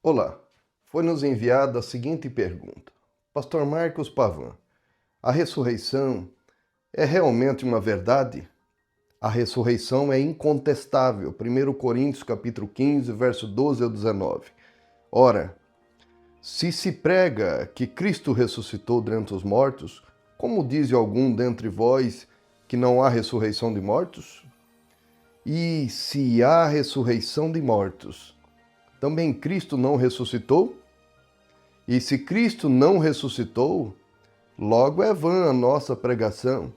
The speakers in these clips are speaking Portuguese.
Olá, foi-nos enviada a seguinte pergunta. Pastor Marcos Pavan, a ressurreição é realmente uma verdade? A ressurreição é incontestável. 1 Coríntios capítulo 15, verso 12 ao 19. Ora, se prega que Cristo ressuscitou dentre os mortos, como diz algum dentre vós que não há ressurreição de mortos? E se há ressurreição de mortos, também Cristo não ressuscitou? E se Cristo não ressuscitou, logo é vã a nossa pregação,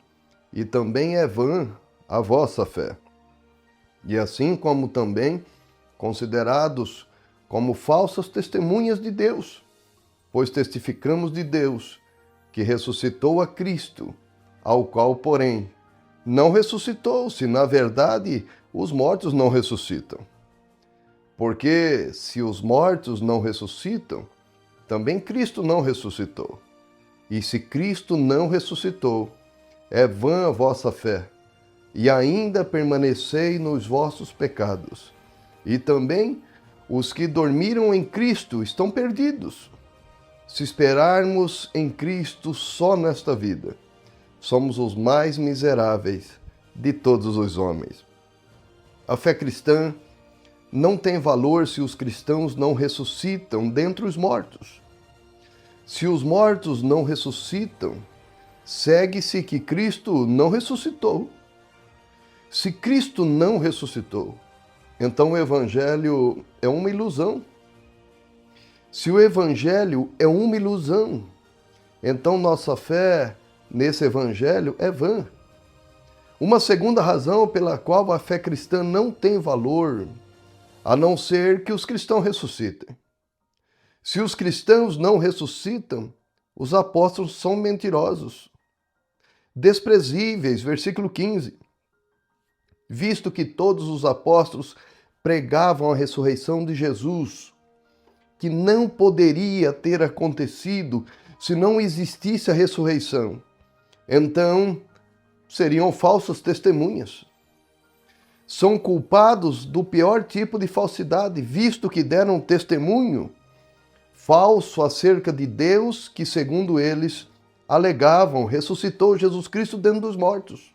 e também é vã a vossa fé. E assim como também considerados como falsas testemunhas de Deus, pois testificamos de Deus que ressuscitou a Cristo, ao qual, porém, não ressuscitou, se na verdade os mortos não ressuscitam. Porque se os mortos não ressuscitam, também Cristo não ressuscitou. E se Cristo não ressuscitou, é vã a vossa fé, e ainda permanecei nos vossos pecados. E também os que dormiram em Cristo estão perdidos. Se esperarmos em Cristo só nesta vida, somos os mais miseráveis de todos os homens. A fé cristã não tem valor se os cristãos não ressuscitam dentre os mortos. Se os mortos não ressuscitam, segue-se que Cristo não ressuscitou. Se Cristo não ressuscitou, então o Evangelho é uma ilusão. Se o Evangelho é uma ilusão, então nossa fé nesse Evangelho é vã. Uma segunda razão pela qual a fé cristã não tem valor, a não ser que os cristãos ressuscitem. Se os cristãos não ressuscitam, os apóstolos são mentirosos, desprezíveis, versículo 15. Visto que todos os apóstolos pregavam a ressurreição de Jesus, que não poderia ter acontecido se não existisse a ressurreição, então seriam falsas testemunhas. São culpados do pior tipo de falsidade, visto que deram testemunho falso acerca de Deus, que, segundo eles, alegavam, ressuscitou Jesus Cristo dentre dos mortos.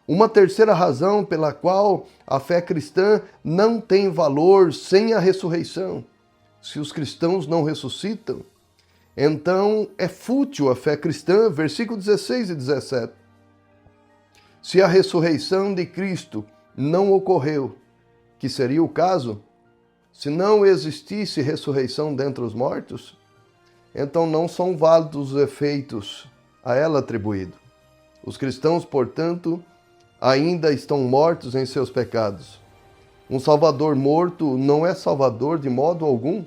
Uma terceira razão pela qual a fé cristã não tem valor sem a ressurreição. Se os cristãos não ressuscitam, então é fútil a fé cristã, versículo 16 e 17. Se a ressurreição de Cristo não ocorreu, que seria o caso, se não existisse ressurreição dentre os mortos, então não são válidos os efeitos a ela atribuídos. Os cristãos, portanto, ainda estão mortos em seus pecados. Um Salvador morto não é Salvador de modo algum.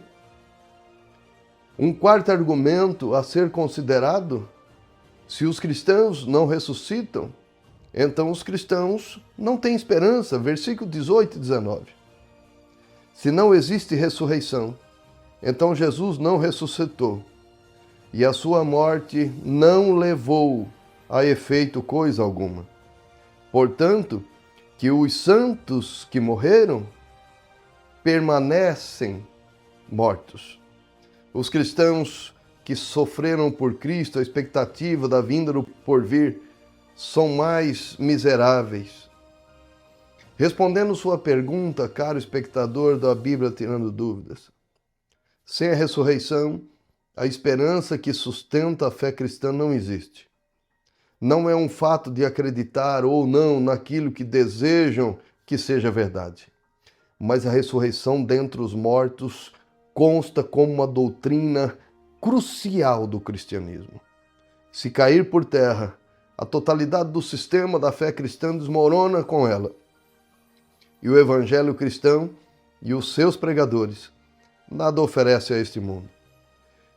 Um quarto argumento a ser considerado: se os cristãos não ressuscitam, então os cristãos não têm esperança, versículo 18 e 19. Se não existe ressurreição, então Jesus não ressuscitou, e a sua morte não levou a efeito coisa alguma. Portanto, que os santos que morreram permanecem mortos. Os cristãos que sofreram por Cristo, a expectativa da vinda do porvir, são mais miseráveis. Respondendo sua pergunta, caro espectador da Bíblia Tirando Dúvidas, sem a ressurreição, a esperança que sustenta a fé cristã não existe. Não é um fato de acreditar ou não naquilo que desejam que seja verdade, mas a ressurreição dentre os mortos consta como uma doutrina crucial do cristianismo. Se cair por terra, a totalidade do sistema da fé cristã desmorona com ela. E o evangelho cristão e os seus pregadores nada oferecem a este mundo.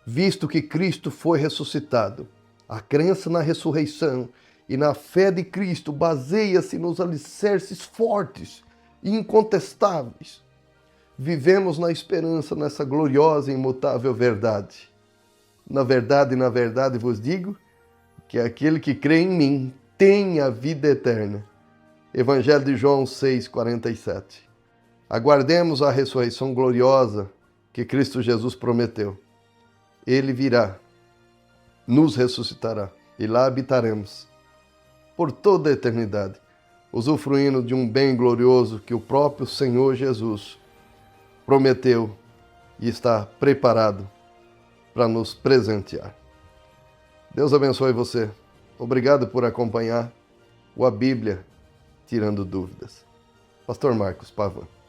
Visto que Cristo foi ressuscitado, a crença na ressurreição e na fé de Cristo baseia-se nos alicerces fortes e incontestáveis. Vivemos na esperança nessa gloriosa e imutável verdade. Na verdade vos digo que aquele que crê em mim tem a vida eterna. Evangelho de João 6:47. Aguardemos a ressurreição gloriosa que Cristo Jesus prometeu. Ele virá, nos ressuscitará e lá habitaremos por toda a eternidade, usufruindo de um bem glorioso que o próprio Senhor Jesus prometeu e está preparado para nos presentear. Deus abençoe você. Obrigado por acompanhar a Bíblia Tirando Dúvidas. Pastor Marcos Pavan.